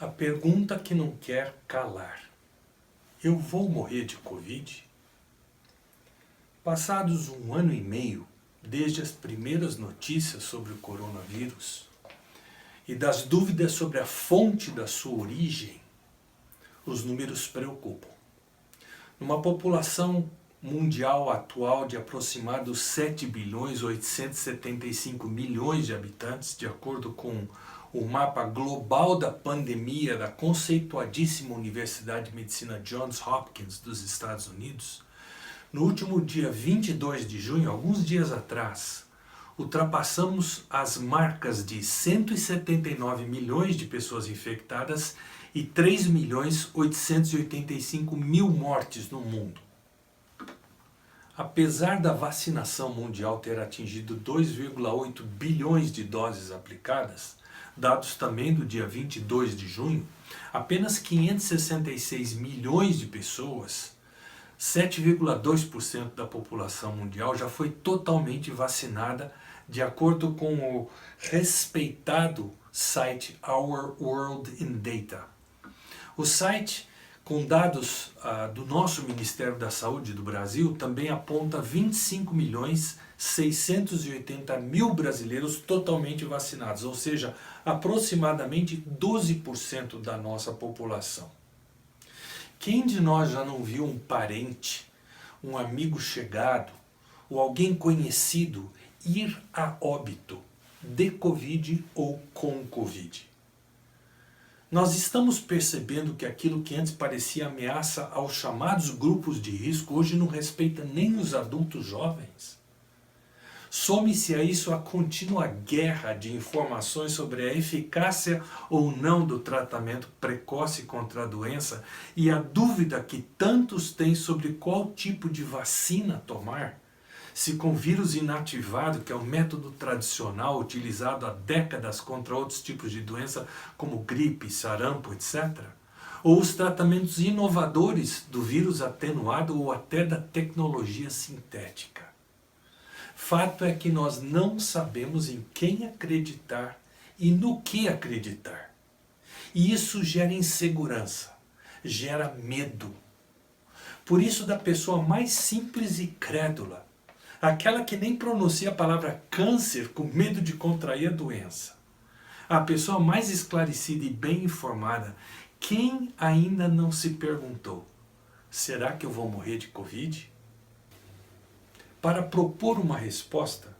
A pergunta que não quer calar. Eu vou morrer de Covid? Passados 1 ano e meio, desde as primeiras notícias sobre o coronavírus e das dúvidas sobre a fonte da sua origem, os números preocupam. Numa população mundial atual de aproximados 7 bilhões 875 milhões de habitantes, de acordo com o mapa global da pandemia da conceituadíssima Universidade de Medicina Johns Hopkins dos Estados Unidos, no último dia 22 de junho, alguns dias atrás, ultrapassamos as marcas de 179 milhões de pessoas infectadas e 3 milhões 885 mil mortes no mundo. Apesar da vacinação mundial ter atingido 2,8 bilhões de doses aplicadas, dados também do dia 22 de junho, apenas 566 milhões de pessoas, 7,2% da população mundial, já foi totalmente vacinada, de acordo com o respeitado site Our World in Data. O site, com dados do nosso Ministério da Saúde do Brasil, também aponta 25 milhões 680 mil brasileiros totalmente vacinados, ou seja, aproximadamente 12% da nossa população. Quem de nós já não viu um parente, um amigo chegado ou alguém conhecido ir a óbito de Covid ou com Covid? Nós estamos percebendo que aquilo que antes parecia ameaça aos chamados grupos de risco, hoje não respeita nem os adultos jovens. Some-se a isso a contínua guerra de informações sobre a eficácia ou não do tratamento precoce contra a doença e a dúvida que tantos têm sobre qual tipo de vacina tomar, se com vírus inativado, que é o método tradicional utilizado há décadas contra outros tipos de doença como gripe, sarampo, etc., ou os tratamentos inovadores do vírus atenuado ou até da tecnologia sintética. Fato é que nós não sabemos em quem acreditar e no que acreditar. E isso gera insegurança, gera medo. Por isso, da pessoa mais simples e crédula, aquela que nem pronuncia a palavra câncer com medo de contrair a doença, a pessoa mais esclarecida e bem informada, quem ainda não se perguntou: será que eu vou morrer de Covid? Para propor uma resposta,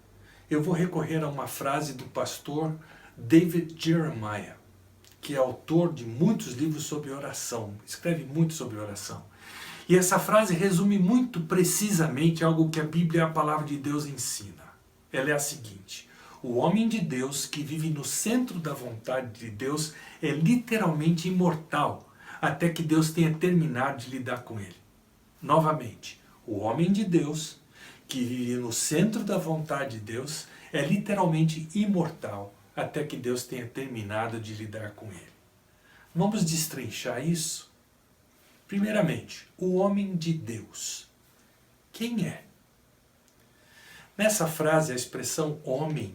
eu vou recorrer a uma frase do pastor David Jeremiah, que é autor de muitos livros sobre oração, escreve muito sobre oração. E essa frase resume muito precisamente algo que a Bíblia, a palavra de Deus, ensina. Ela é a seguinte: o homem de Deus que vive no centro da vontade de Deus é literalmente imortal, até que Deus tenha terminado de lidar com ele. Novamente, o homem de Deus que vive no centro da vontade de Deus é literalmente imortal, até que Deus tenha terminado de lidar com ele. Vamos destrinchar isso? Primeiramente, o homem de Deus. Quem é? Nessa frase, a expressão homem,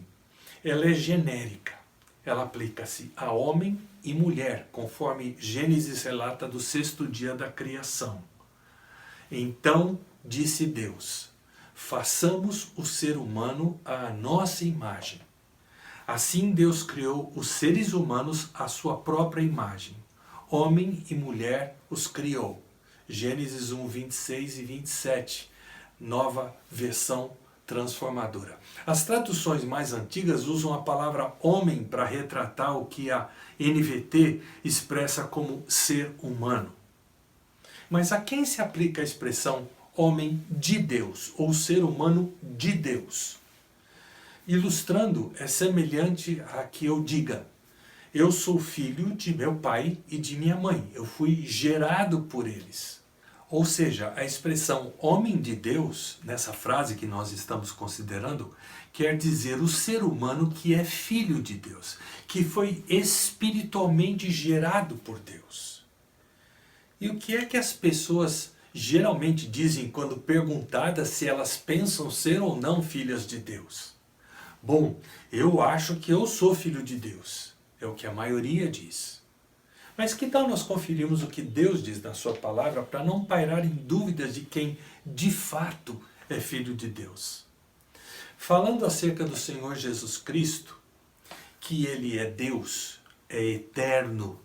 ela é genérica. Ela aplica-se a homem e mulher, conforme Gênesis relata do 6º dia da criação. Então disse Deus: façamos o ser humano à nossa imagem. Assim Deus criou os seres humanos à sua própria imagem. Homem e mulher os criou. Gênesis 1, 26 e 27, nova versão transformadora. As traduções mais antigas usam a palavra homem para retratar o que a NVT expressa como ser humano. Mas a quem se aplica a expressão homem de Deus, ou ser humano de Deus? Ilustrando, é semelhante a que eu diga: eu sou filho de meu pai e de minha mãe, eu fui gerado por eles. Ou seja, a expressão homem de Deus, nessa frase que nós estamos considerando, quer dizer o ser humano que é filho de Deus, que foi espiritualmente gerado por Deus. E o que é que as pessoas geralmente dizem quando perguntadas se elas pensam ser ou não filhas de Deus? Bom, eu acho que eu sou filho de Deus. É o que a maioria diz. Mas que tal nós conferirmos o que Deus diz na sua palavra para não pairar em dúvidas de quem de fato é filho de Deus? Falando acerca do Senhor Jesus Cristo, que Ele é Deus, é eterno,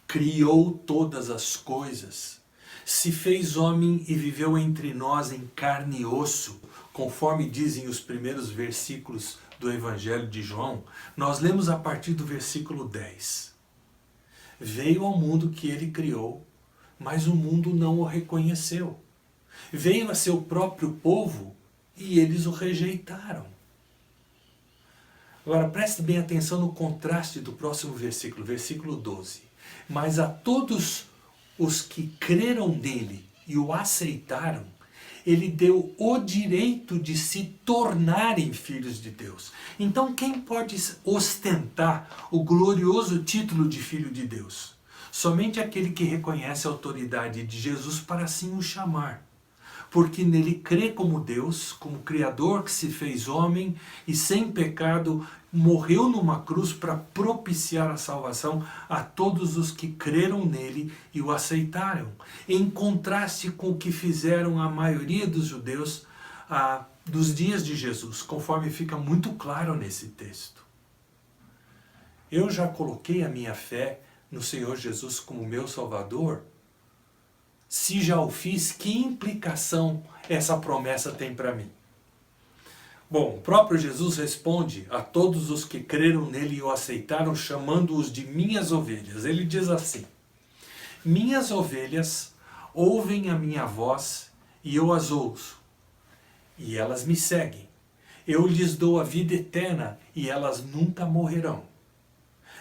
criou todas as coisas, se fez homem e viveu entre nós em carne e osso, conforme dizem os primeiros versículos do Evangelho de João, nós lemos a partir do versículo 10. Veio ao mundo que ele criou, mas o mundo não o reconheceu. Veio a seu próprio povo e eles o rejeitaram. Agora preste bem atenção no contraste do próximo versículo, versículo 12. Mas a todos os que creram nele e o aceitaram, ele deu o direito de se tornarem filhos de Deus. Então quem pode ostentar o glorioso título de filho de Deus? Somente aquele que reconhece a autoridade de Jesus para assim o chamar. Porque nele crê como Deus, como Criador que se fez homem e sem pecado morreu numa cruz para propiciar a salvação a todos os que creram nele e o aceitaram. Em contraste com o que fizeram a maioria dos judeus dos dias de Jesus, conforme fica muito claro nesse texto. Eu já coloquei a minha fé no Senhor Jesus como meu Salvador. Se já o fiz, que implicação essa promessa tem para mim? Bom, o próprio Jesus responde a todos os que creram nele e o aceitaram, chamando-os de minhas ovelhas. Ele diz assim: minhas ovelhas ouvem a minha voz e eu as ouço, e elas me seguem. Eu lhes dou a vida eterna e elas nunca morrerão.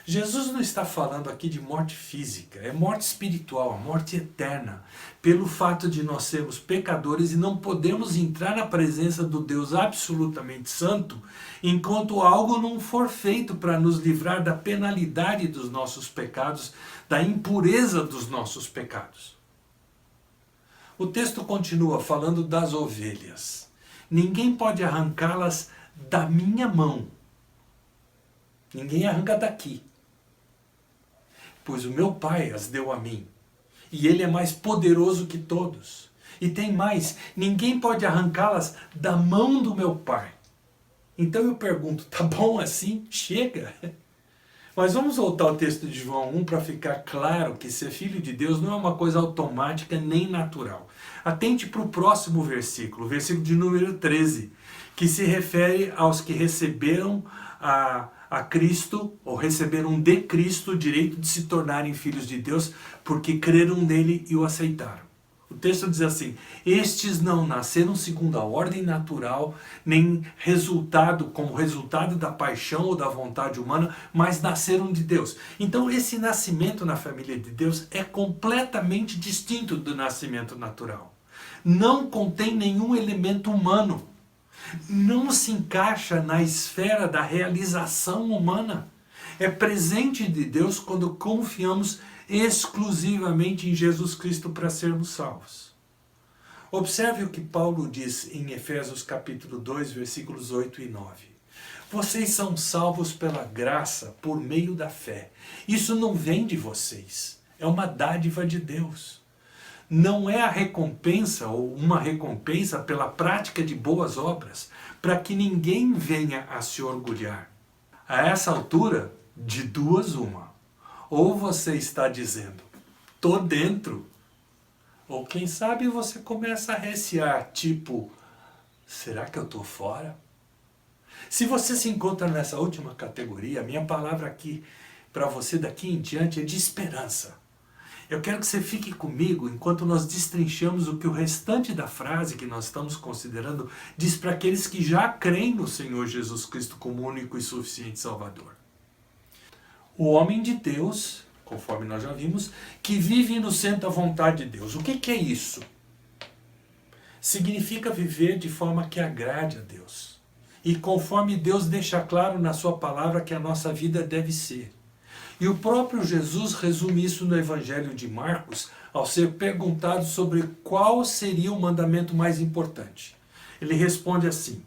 Jesus não está falando aqui de morte física, é morte espiritual, a morte eterna. Pelo fato de nós sermos pecadores e não podemos entrar na presença do Deus absolutamente santo, enquanto algo não for feito para nos livrar da penalidade dos nossos pecados, da impureza dos nossos pecados. O texto continua falando das ovelhas. Ninguém pode arrancá-las da minha mão. Ninguém arranca daqui. Pois o meu Pai as deu a mim, e Ele é mais poderoso que todos. E tem mais, ninguém pode arrancá-las da mão do meu Pai. Então eu pergunto, tá bom assim? Chega? Mas vamos voltar ao texto de João 1 para ficar claro que ser filho de Deus não é uma coisa automática nem natural. Atente para o próximo versículo, o versículo de número 13, que se refere aos que receberam a Cristo, ou receberam de Cristo o direito de se tornarem filhos de Deus, porque creram nele e o aceitaram. O texto diz assim: estes não nasceram segundo a ordem natural, nem como resultado da paixão ou da vontade humana, mas nasceram de Deus. Então esse nascimento na família de Deus é completamente distinto do nascimento natural. Não contém nenhum elemento humano. Não se encaixa na esfera da realização humana. É presente de Deus quando confiamos exclusivamente em Jesus Cristo para sermos salvos. Observe o que Paulo diz em Efésios capítulo 2, versículos 8 e 9. Vocês são salvos pela graça, por meio da fé. Isso não vem de vocês, é uma dádiva de Deus. Não é a recompensa ou uma recompensa pela prática de boas obras, para que ninguém venha a se orgulhar. A essa altura, de duas uma. Ou você está dizendo, tô dentro. Ou quem sabe você começa a recear, tipo, será que eu tô fora? Se você se encontra nessa última categoria, a minha palavra aqui para você daqui em diante é de esperança. Eu quero que você fique comigo enquanto nós destrinchamos o que o restante da frase que nós estamos considerando diz para aqueles que já creem no Senhor Jesus Cristo como único e suficiente Salvador. O homem de Deus, conforme nós já vimos, que vive no centro da vontade de Deus. O que é isso? Significa viver de forma que agrade a Deus. E conforme Deus deixa claro na sua palavra que a nossa vida deve ser. E o próprio Jesus resume isso no Evangelho de Marcos, ao ser perguntado sobre qual seria o mandamento mais importante. Ele responde assim: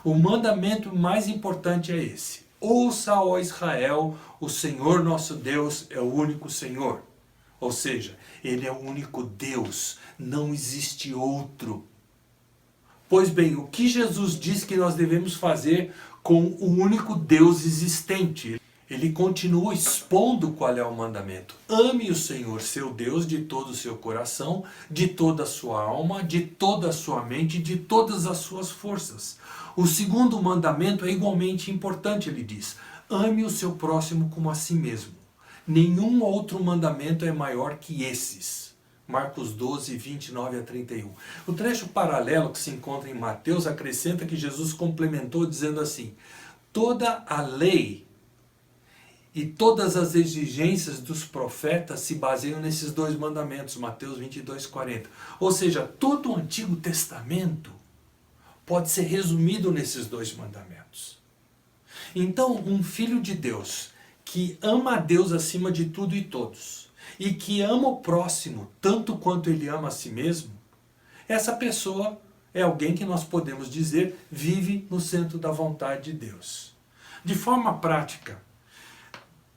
o mandamento mais importante é esse: ouça, ó Israel, o Senhor nosso Deus é o único Senhor. Ou seja, Ele é o único Deus, não existe outro. Pois bem, o que Jesus diz que nós devemos fazer com o único Deus existente? Ele continua expondo qual é o mandamento. Ame o Senhor, seu Deus, de todo o seu coração, de toda a sua alma, de toda a sua mente, de todas as suas forças. O segundo mandamento é igualmente importante, ele diz. Ame o seu próximo como a si mesmo. Nenhum outro mandamento é maior que esses. Marcos 12, 29 a 31. O trecho paralelo que se encontra em Mateus acrescenta que Jesus complementou dizendo assim: toda a lei e todas as exigências dos profetas se baseiam nesses dois mandamentos, Mateus 22, 40. Ou seja, todo o Antigo Testamento pode ser resumido nesses dois mandamentos. Então, um filho de Deus que ama a Deus acima de tudo e todos, e que ama o próximo tanto quanto ele ama a si mesmo, essa pessoa é alguém que nós podemos dizer vive no centro da vontade de Deus. De forma prática,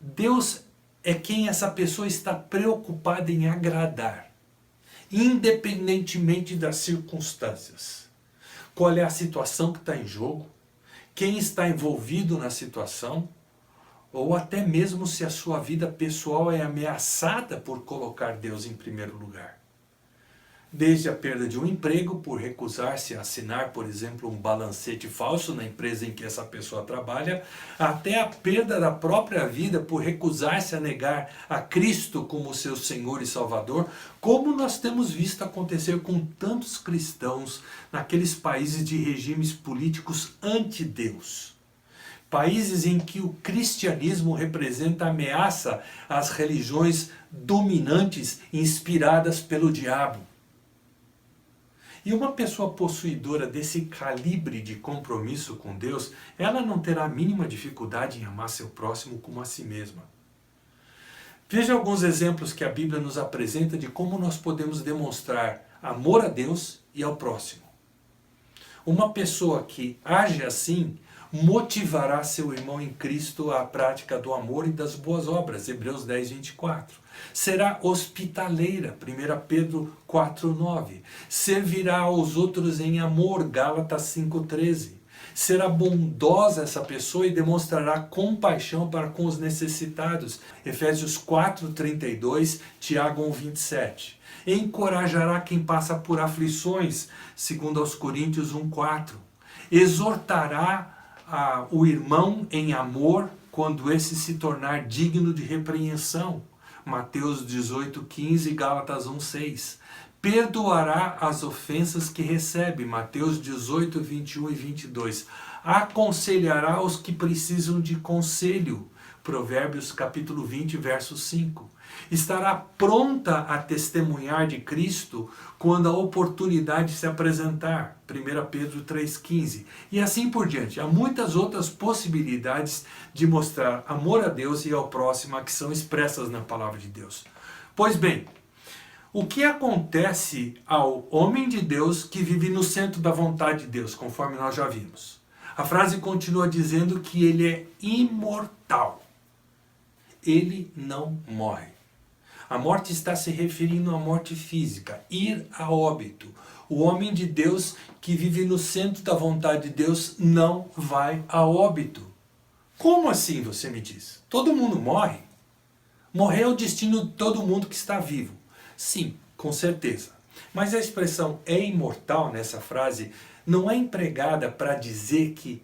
Deus é quem essa pessoa está preocupada em agradar, independentemente das circunstâncias. Qual é a situação que está em jogo, quem está envolvido na situação, ou até mesmo se a sua vida pessoal é ameaçada por colocar Deus em primeiro lugar. Desde a perda de um emprego por recusar-se a assinar, por exemplo, um balancete falso na empresa em que essa pessoa trabalha, até a perda da própria vida por recusar-se a negar a Cristo como seu Senhor e Salvador, como nós temos visto acontecer com tantos cristãos naqueles países de regimes políticos anti-Deus. Países em que o cristianismo representa ameaça às religiões dominantes inspiradas pelo diabo. E uma pessoa possuidora desse calibre de compromisso com Deus, ela não terá a mínima dificuldade em amar seu próximo como a si mesma. Veja alguns exemplos que a Bíblia nos apresenta de como nós podemos demonstrar amor a Deus e ao próximo. Uma pessoa que age assim motivará seu irmão em Cristo à prática do amor e das boas obras, Hebreus 10, 24. Será hospitaleira, 1 Pedro 4, 9. Servirá aos outros em amor, Gálatas 5, 13. Será bondosa essa pessoa e demonstrará compaixão para com os necessitados, Efésios 4, 32, Tiago 1, 27. Encorajará quem passa por aflições, segundo aos Coríntios 1, 4. Exortará o irmão em amor quando esse se tornar digno de repreensão, Mateus 18, 15 e Gálatas 1, 6. Perdoará as ofensas que recebe, Mateus 18, 21 e 22. Aconselhará os que precisam de conselho, Provérbios capítulo 20, verso 5. Estará pronta a testemunhar de Cristo quando a oportunidade se apresentar, 1 Pedro 3,15. E assim por diante. Há muitas outras possibilidades de mostrar amor a Deus e ao próximo que são expressas na palavra de Deus. Pois bem, o que acontece ao homem de Deus que vive no centro da vontade de Deus, conforme nós já vimos? A frase continua dizendo que ele é imortal. Ele não morre. A morte está se referindo à morte física, ir a óbito. O homem de Deus que vive no centro da vontade de Deus não vai a óbito. Como assim, você me diz? Todo mundo morre? Morrer é o destino de todo mundo que está vivo. Sim, com certeza. Mas a expressão é imortal nessa frase não é empregada para dizer que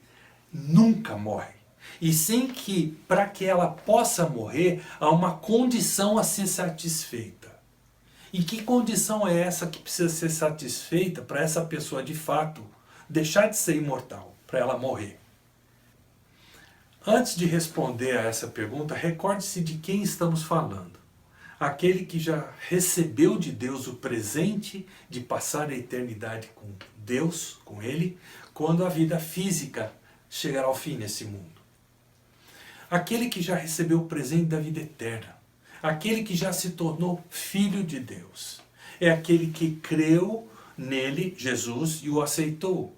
nunca morre. E sim que, para que ela possa morrer, há uma condição a ser satisfeita. E que condição é essa que precisa ser satisfeita para essa pessoa, de fato, deixar de ser imortal, para ela morrer? Antes de responder a essa pergunta, recorde-se de quem estamos falando. Aquele que já recebeu de Deus o presente de passar a eternidade com Deus, com Ele, quando a vida física chegar ao fim nesse mundo. Aquele que já recebeu o presente da vida eterna. Aquele que já se tornou filho de Deus. É aquele que creu nele, Jesus, e o aceitou.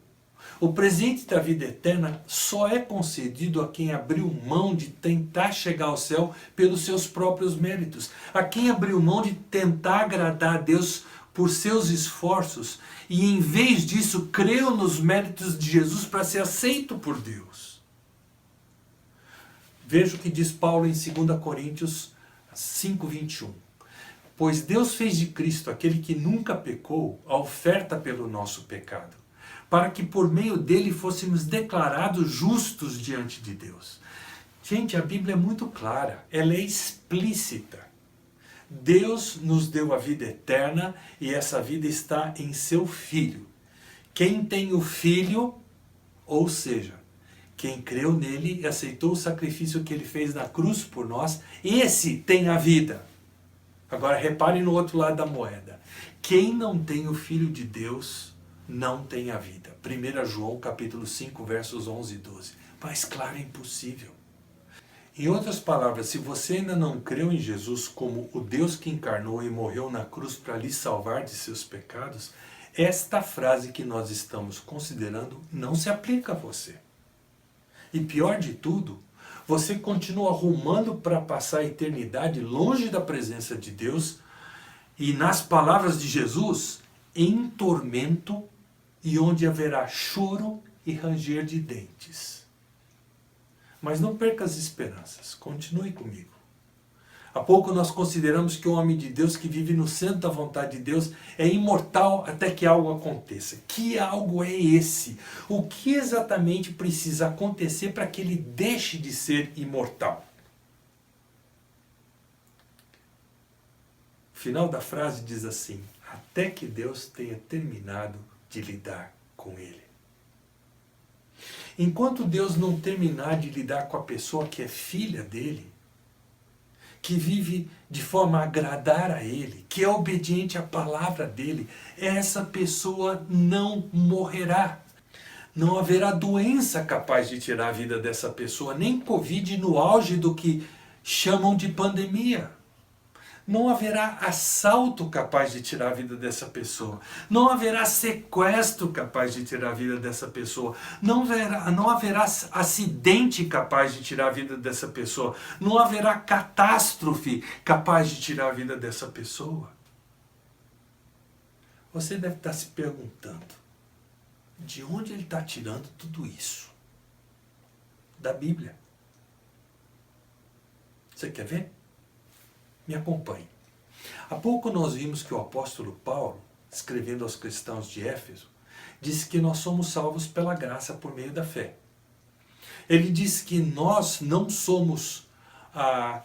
O presente da vida eterna só é concedido a quem abriu mão de tentar chegar ao céu pelos seus próprios méritos. A quem abriu mão de tentar agradar a Deus por seus esforços e em vez disso creu nos méritos de Jesus para ser aceito por Deus. Veja o que diz Paulo em 2 Coríntios 5:21. Pois Deus fez de Cristo, aquele que nunca pecou, a oferta pelo nosso pecado, para que por meio dele fôssemos declarados justos diante de Deus. Gente, a Bíblia é muito clara, ela é explícita. Deus nos deu a vida eterna e essa vida está em seu Filho. Quem tem o Filho, ou seja, quem creu nele e aceitou o sacrifício que ele fez na cruz por nós, esse tem a vida. Agora repare no outro lado da moeda. Quem não tem o Filho de Deus, não tem a vida. 1 João capítulo 5, versos 11 e 12. Mais claro é impossível. Em outras palavras, se você ainda não creu em Jesus como o Deus que encarnou e morreu na cruz para lhe salvar de seus pecados, esta frase que nós estamos considerando não se aplica a você. E pior de tudo, você continua rumando para passar a eternidade longe da presença de Deus e, nas palavras de Jesus, em tormento e onde haverá choro e ranger de dentes. Mas não perca as esperanças, continue comigo. Há pouco nós consideramos que o homem de Deus que vive no centro da vontade de Deus é imortal até que algo aconteça. Que algo é esse? O que exatamente precisa acontecer para que ele deixe de ser imortal? O final da frase diz assim: até que Deus tenha terminado de lidar com ele. Enquanto Deus não terminar de lidar com a pessoa que é filha dele, que vive de forma a agradar a ele, que é obediente à palavra dele, essa pessoa não morrerá. Não haverá doença capaz de tirar a vida dessa pessoa, nem Covid no auge do que chamam de pandemia. Não haverá assalto capaz de tirar a vida dessa pessoa. Não haverá sequestro capaz de tirar a vida dessa pessoa. Não haverá acidente capaz de tirar a vida dessa pessoa. Não haverá catástrofe capaz de tirar a vida dessa pessoa. Você deve estar se perguntando, de onde ele está tirando tudo isso? Da Bíblia. Você quer ver? Me acompanhe. Há pouco nós vimos que o apóstolo Paulo, escrevendo aos cristãos de Éfeso, disse que nós somos salvos pela graça por meio da fé. Ele diz que nós não somos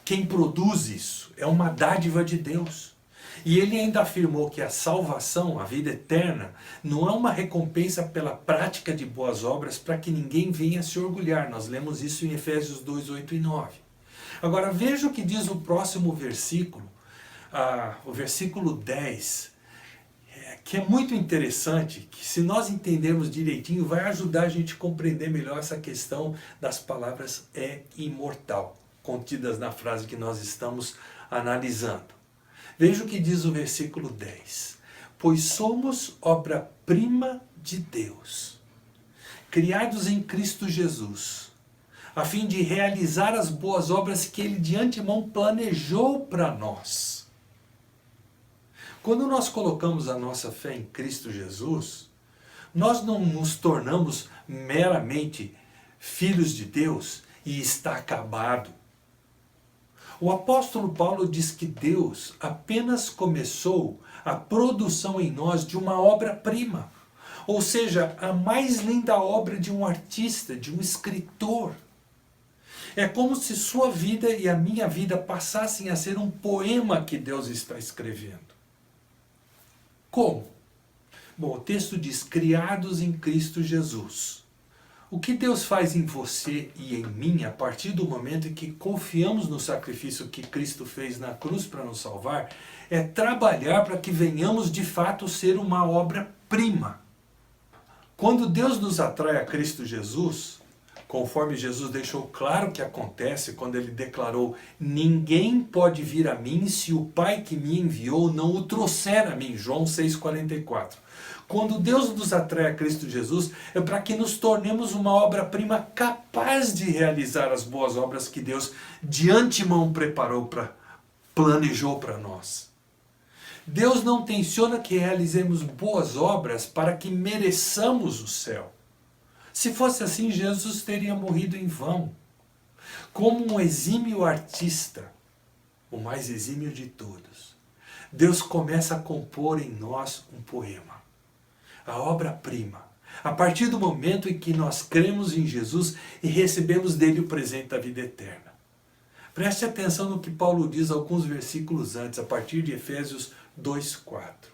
quem produz isso, é uma dádiva de Deus. E ele ainda afirmou que a salvação, a vida eterna, não é uma recompensa pela prática de boas obras para que ninguém venha se orgulhar. Nós lemos isso em Efésios 2, 8 e 9. Agora veja o que diz o próximo versículo, o versículo 10, que é muito interessante, que se nós entendermos direitinho, vai ajudar a gente a compreender melhor essa questão das palavras é imortal, contidas na frase que nós estamos analisando. Veja o que diz o versículo 10. Pois somos obra-prima de Deus, criados em Cristo Jesus, a fim de realizar as boas obras que Ele de antemão planejou para nós. Quando nós colocamos a nossa fé em Cristo Jesus, nós não nos tornamos meramente filhos de Deus e está acabado. O apóstolo Paulo diz que Deus apenas começou a produção em nós de uma obra-prima, ou seja, a mais linda obra de um artista, de um escritor. É como se sua vida e a minha vida passassem a ser um poema que Deus está escrevendo. Como? Bom, o texto diz, criados em Cristo Jesus. O que Deus faz em você e em mim, a partir do momento em que confiamos no sacrifício que Cristo fez na cruz para nos salvar, é trabalhar para que venhamos de fato ser uma obra-prima. Quando Deus nos atrai a Cristo Jesus, conforme Jesus deixou claro que acontece quando ele declarou: ninguém pode vir a mim se o Pai que me enviou não o trouxer a mim, João 6,44. Quando Deus nos atrai a Cristo Jesus, é para que nos tornemos uma obra-prima capaz de realizar as boas obras que Deus de antemão planejou para nós. Deus não tenciona que realizemos boas obras para que mereçamos o céu. Se fosse assim, Jesus teria morrido em vão. Como um exímio artista, o mais exímio de todos, Deus começa a compor em nós um poema, a obra-prima, a partir do momento em que nós cremos em Jesus e recebemos dele o presente da vida eterna. Preste atenção no que Paulo diz alguns versículos antes, a partir de Efésios 2:4.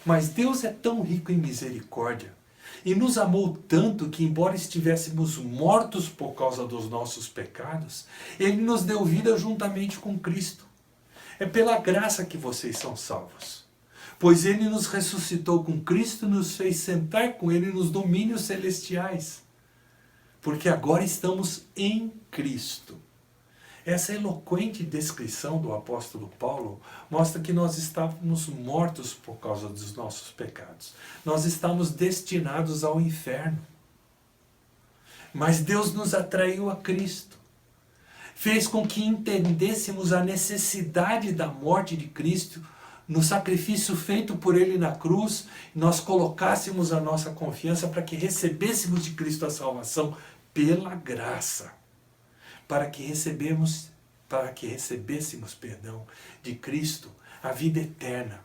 Mas Deus é tão rico em misericórdia e nos amou tanto que, embora estivéssemos mortos por causa dos nossos pecados, Ele nos deu vida juntamente com Cristo. É pela graça que vocês são salvos. Pois Ele nos ressuscitou com Cristo e nos fez sentar com Ele nos domínios celestiais. Porque agora estamos em Cristo. Essa eloquente descrição do apóstolo Paulo mostra que nós estávamos mortos por causa dos nossos pecados. Nós estamos destinados ao inferno. Mas Deus nos atraiu a Cristo. Fez com que entendêssemos a necessidade da morte de Cristo, no sacrifício feito por Ele na cruz, nós colocássemos a nossa confiança para que recebêssemos de Cristo a salvação pela graça. Para que recebêssemos, de Cristo a vida eterna.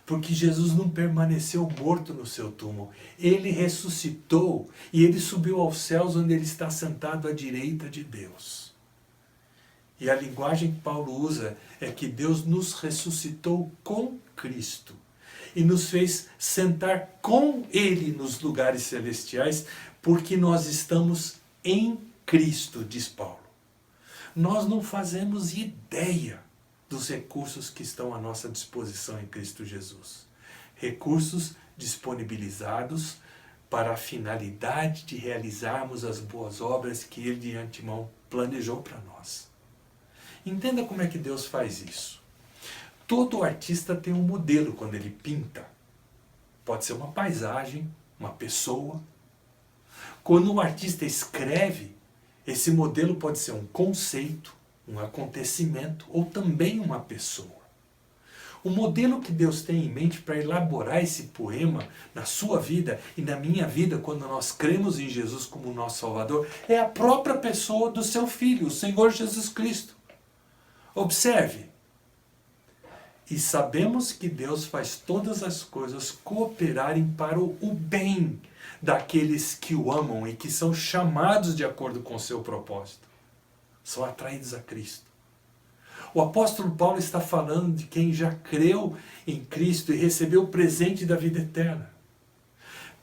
Porque Jesus não permaneceu morto no seu túmulo. Ele ressuscitou e Ele subiu aos céus, onde Ele está sentado à direita de Deus. E a linguagem que Paulo usa é que Deus nos ressuscitou com Cristo e nos fez sentar com Ele nos lugares celestiais, porque nós estamos em Cristo, diz Paulo. Nós não fazemos ideia dos recursos que estão à nossa disposição em Cristo Jesus. Recursos disponibilizados para a finalidade de realizarmos as boas obras que Ele de antemão planejou para nós. Entenda como é que Deus faz isso. Todo artista tem um modelo quando ele pinta. Pode ser uma paisagem, uma pessoa. Quando um artista escreve, esse modelo pode ser um conceito, um acontecimento ou também uma pessoa. O modelo que Deus tem em mente para elaborar esse poema na sua vida e na minha vida, quando nós cremos em Jesus como nosso Salvador, é a própria pessoa do seu Filho, o Senhor Jesus Cristo. Observe. E sabemos que Deus faz todas as coisas cooperarem para o bem daqueles que o amam e que são chamados de acordo com o seu propósito. São atraídos a Cristo. O apóstolo Paulo está falando de quem já creu em Cristo e recebeu o presente da vida eterna.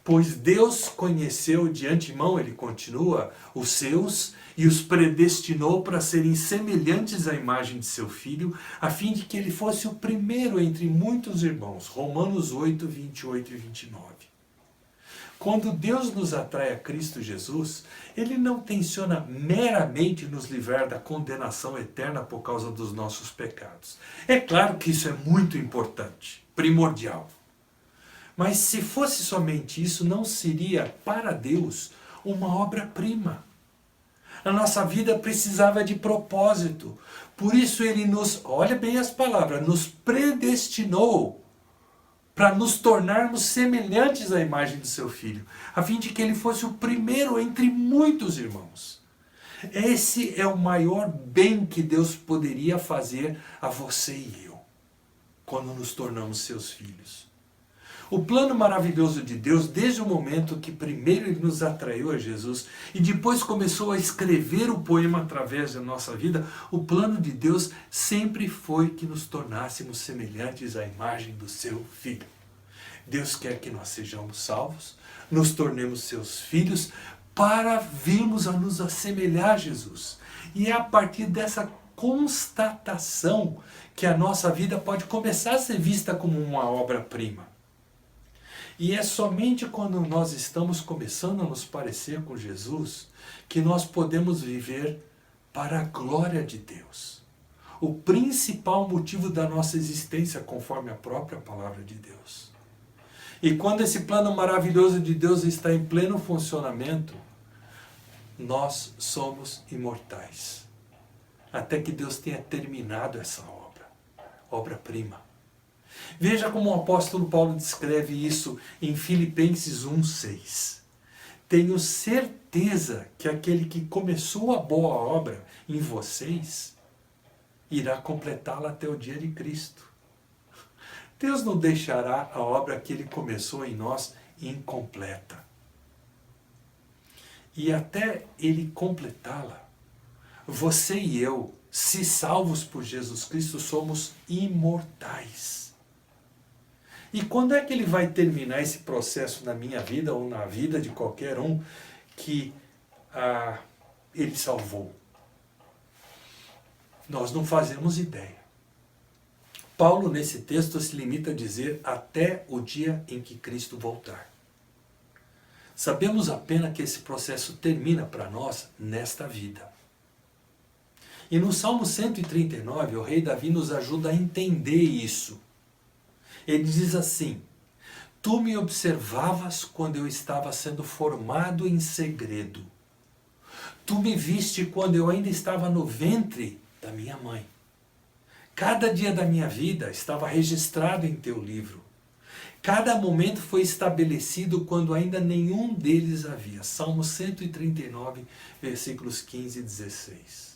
Pois Deus conheceu de antemão, ele continua, os seus e os predestinou para serem semelhantes à imagem de seu Filho, a fim de que ele fosse o primeiro entre muitos irmãos. Romanos 8, 28 e 29. Quando Deus nos atrai a Cristo Jesus, Ele não tenciona meramente nos livrar da condenação eterna por causa dos nossos pecados. É claro que isso é muito importante, primordial. Mas se fosse somente isso, não seria para Deus uma obra-prima. A nossa vida precisava de propósito. Por isso Ele nos, olha bem as palavras, nos predestinou para nos tornarmos semelhantes à imagem do seu Filho, a fim de que Ele fosse o primeiro entre muitos irmãos. Esse é o maior bem que Deus poderia fazer a você e eu, quando nos tornamos seus filhos. O plano maravilhoso de Deus, desde o momento que primeiro Ele nos atraiu a Jesus e depois começou a escrever o poema através da nossa vida, o plano de Deus sempre foi que nos tornássemos semelhantes à imagem do seu Filho. Deus quer que nós sejamos salvos, nos tornemos seus filhos, para virmos a nos assemelhar a Jesus. E é a partir dessa constatação que a nossa vida pode começar a ser vista como uma obra-prima. E é somente quando nós estamos começando a nos parecer com Jesus que nós podemos viver para a glória de Deus. O principal motivo da nossa existência, conforme a própria palavra de Deus. E quando esse plano maravilhoso de Deus está em pleno funcionamento, nós somos imortais. Até que Deus tenha terminado essa obra, obra-prima. Veja como o apóstolo Paulo descreve isso em Filipenses 1:6. Tenho certeza que aquele que começou a boa obra em vocês irá completá-la até o dia de Cristo. Deus não deixará a obra que Ele começou em nós incompleta. E até Ele completá-la, você e eu, se salvos por Jesus Cristo, somos imortais. E quando é que Ele vai terminar esse processo na minha vida ou na vida de qualquer um que Ele salvou? Nós não fazemos ideia. Paulo, nesse texto, se limita a dizer até o dia em que Cristo voltar. Sabemos apenas que esse processo termina para nós nesta vida. E no Salmo 139, o rei Davi nos ajuda a entender isso. Ele diz assim: Tu me observavas quando eu estava sendo formado em segredo. Tu me viste quando eu ainda estava no ventre da minha mãe. Cada dia da minha vida estava registrado em teu livro. Cada momento foi estabelecido quando ainda nenhum deles havia. Salmo 139, versículos 15 e 16.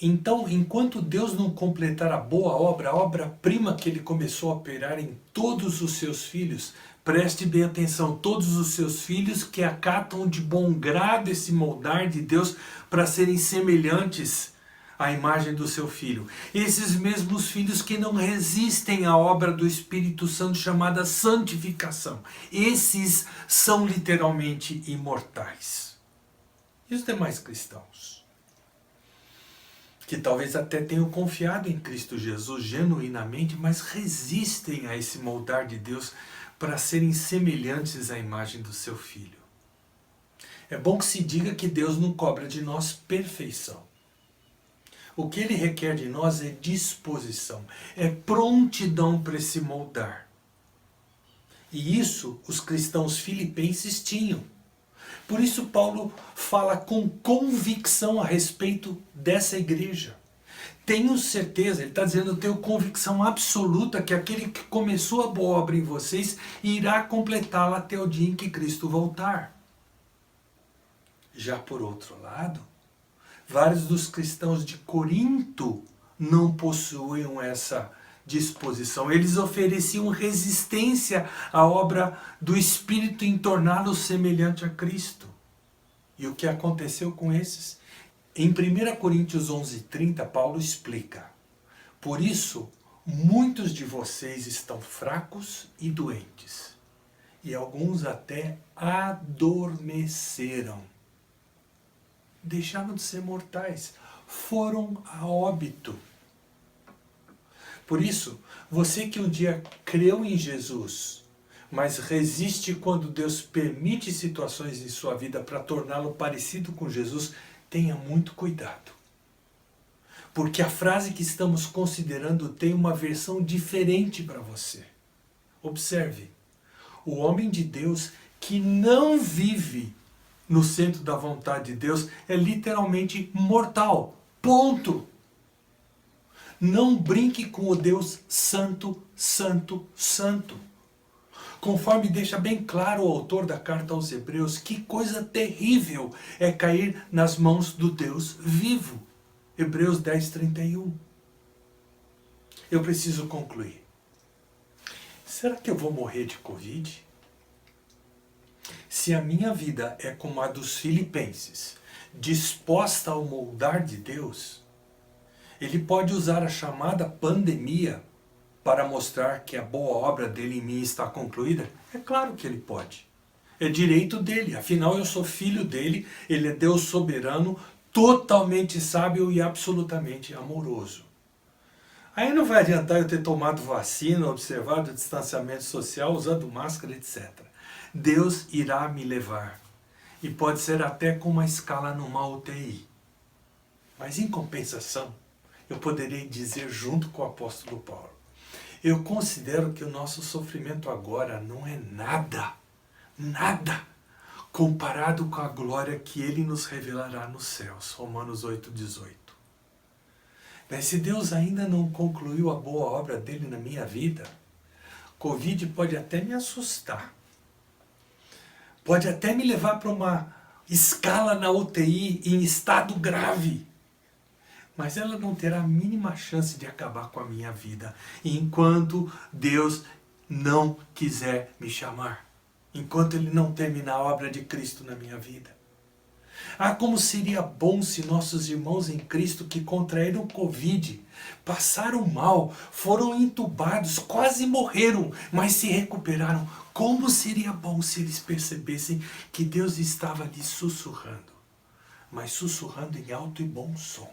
Então, enquanto Deus não completar a boa obra, a obra-prima que Ele começou a operar em todos os seus filhos, preste bem atenção, todos os seus filhos que acatam de bom grado esse moldar de Deus para serem semelhantes a imagem do seu Filho. Esses mesmos filhos que não resistem à obra do Espírito Santo chamada santificação. Esses são literalmente imortais. E os demais cristãos? Que talvez até tenham confiado em Cristo Jesus genuinamente, mas resistem a esse moldar de Deus para serem semelhantes à imagem do seu Filho. É bom que se diga que Deus não cobra de nós perfeição. O que Ele requer de nós é disposição, é prontidão para se moldar. E isso os cristãos filipenses tinham. Por isso Paulo fala com convicção a respeito dessa igreja. Tenho certeza, ele está dizendo, eu tenho convicção absoluta que aquele que começou a boa obra em vocês irá completá-la até o dia em que Cristo voltar. Já por outro lado, vários dos cristãos de Corinto não possuíam essa disposição. Eles ofereciam resistência à obra do Espírito em torná-lo semelhante a Cristo. E o que aconteceu com esses? Em 1 Coríntios 11:30, Paulo explica: Por isso, muitos de vocês estão fracos e doentes, e alguns até adormeceram. Deixaram de ser mortais, foram a óbito. Por isso, você que um dia creu em Jesus, mas resiste quando Deus permite situações em sua vida para torná-lo parecido com Jesus, tenha muito cuidado. Porque a frase que estamos considerando tem uma versão diferente para você. Observe, o homem de Deus que não vive no centro da vontade de Deus é literalmente mortal. Ponto. Não brinque com o Deus santo, santo, santo. Conforme deixa bem claro o autor da carta aos Hebreus, que coisa terrível é cair nas mãos do Deus vivo. Hebreus 10:31. Eu preciso concluir. Será que eu vou morrer de Covid? Se a minha vida é como a dos filipenses, disposta ao moldar de Deus, Ele pode usar a chamada pandemia para mostrar que a boa obra dele em mim está concluída? É claro que Ele pode. É direito dele, afinal eu sou filho dele, Ele é Deus soberano, totalmente sábio e absolutamente amoroso. Aí não vai adiantar eu ter tomado vacina, observado o distanciamento social, usando máscara, etc. Deus irá me levar. E pode ser até com uma escala numa UTI. Mas em compensação, eu poderei dizer junto com o apóstolo Paulo: Eu considero que o nosso sofrimento agora não é nada, nada, comparado com a glória que Ele nos revelará nos céus. Romanos 8,18. Mas se Deus ainda não concluiu a boa obra dele na minha vida, Covid pode até me assustar. Pode até me levar para uma escala na UTI em estado grave. Mas ela não terá a mínima chance de acabar com a minha vida enquanto Deus não quiser me chamar. Enquanto Ele não terminar a obra de Cristo na minha vida. Ah, como seria bom se nossos irmãos em Cristo que contraíram Covid, passaram mal, foram entubados, quase morreram, mas se recuperaram. Como seria bom se eles percebessem que Deus estava ali sussurrando, mas sussurrando em alto e bom som.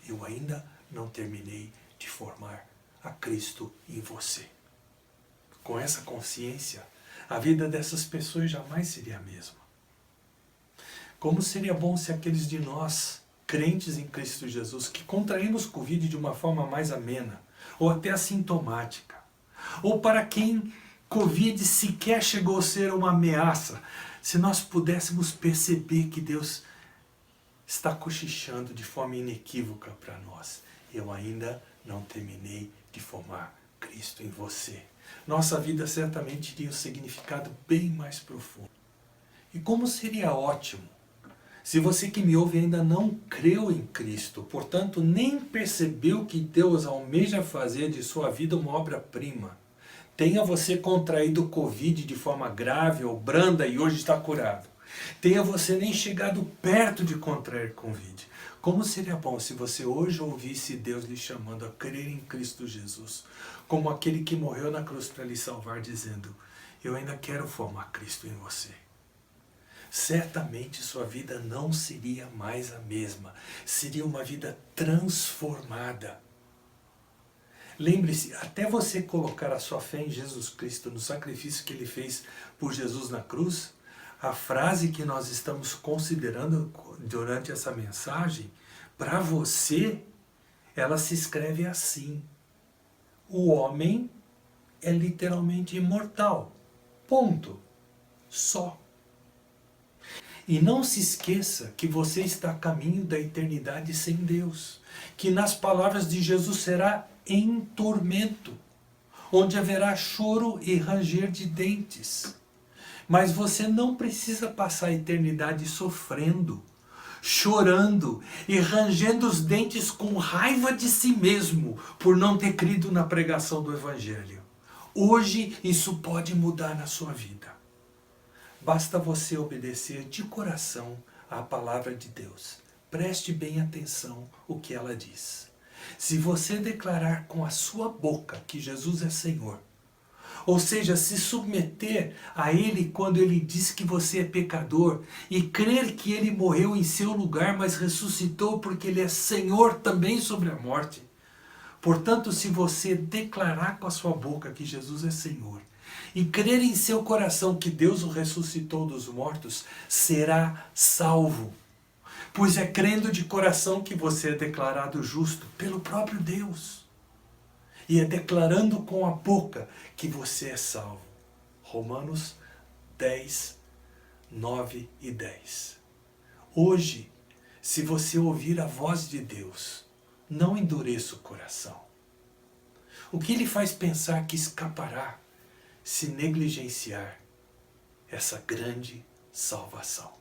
Eu ainda não terminei de formar a Cristo em você. Com essa consciência, a vida dessas pessoas jamais seria a mesma. Como seria bom se aqueles de nós, crentes em Cristo Jesus, que contraímos Covid de uma forma mais amena, ou até assintomática, ou para quem Covid sequer chegou a ser uma ameaça, se nós pudéssemos perceber que Deus está cochichando de forma inequívoca para nós. Eu ainda não terminei de formar Cristo em você. Nossa vida certamente teria um significado bem mais profundo. E como seria ótimo se você que me ouve ainda não creu em Cristo, portanto nem percebeu que Deus almeja fazer de sua vida uma obra-prima. Tenha você contraído Covid de forma grave ou branda e hoje está curado. Tenha você nem chegado perto de contrair Covid. Como seria bom se você hoje ouvisse Deus lhe chamando a crer em Cristo Jesus, como aquele que morreu na cruz para lhe salvar, dizendo: eu ainda quero formar Cristo em você. Certamente sua vida não seria mais a mesma. Seria uma vida transformada. Lembre-se, até você colocar a sua fé em Jesus Cristo, no sacrifício que Ele fez por Jesus na cruz, a frase que nós estamos considerando durante essa mensagem, para você, ela se escreve assim: o homem é literalmente imortal. Ponto. Só. E não se esqueça que você está a caminho da eternidade sem Deus, que nas palavras de Jesus será em tormento, onde haverá choro e ranger de dentes. Mas você não precisa passar a eternidade sofrendo, chorando e rangendo os dentes com raiva de si mesmo por não ter crido na pregação do Evangelho. Hoje isso pode mudar na sua vida. Basta você obedecer de coração à palavra de Deus. Preste bem atenção o que ela diz. Se você declarar com a sua boca que Jesus é Senhor, ou seja, se submeter a Ele quando Ele diz que você é pecador e crer que Ele morreu em seu lugar, mas ressuscitou porque Ele é Senhor também sobre a morte. Portanto, se você declarar com a sua boca que Jesus é Senhor e crer em seu coração que Deus o ressuscitou dos mortos, será salvo. Pois é crendo de coração que você é declarado justo pelo próprio Deus. E é declarando com a boca que você é salvo. Romanos 10, 9 e 10. Hoje, se você ouvir a voz de Deus, não endureça o coração. O que lhe faz pensar que escapará se negligenciar essa grande salvação?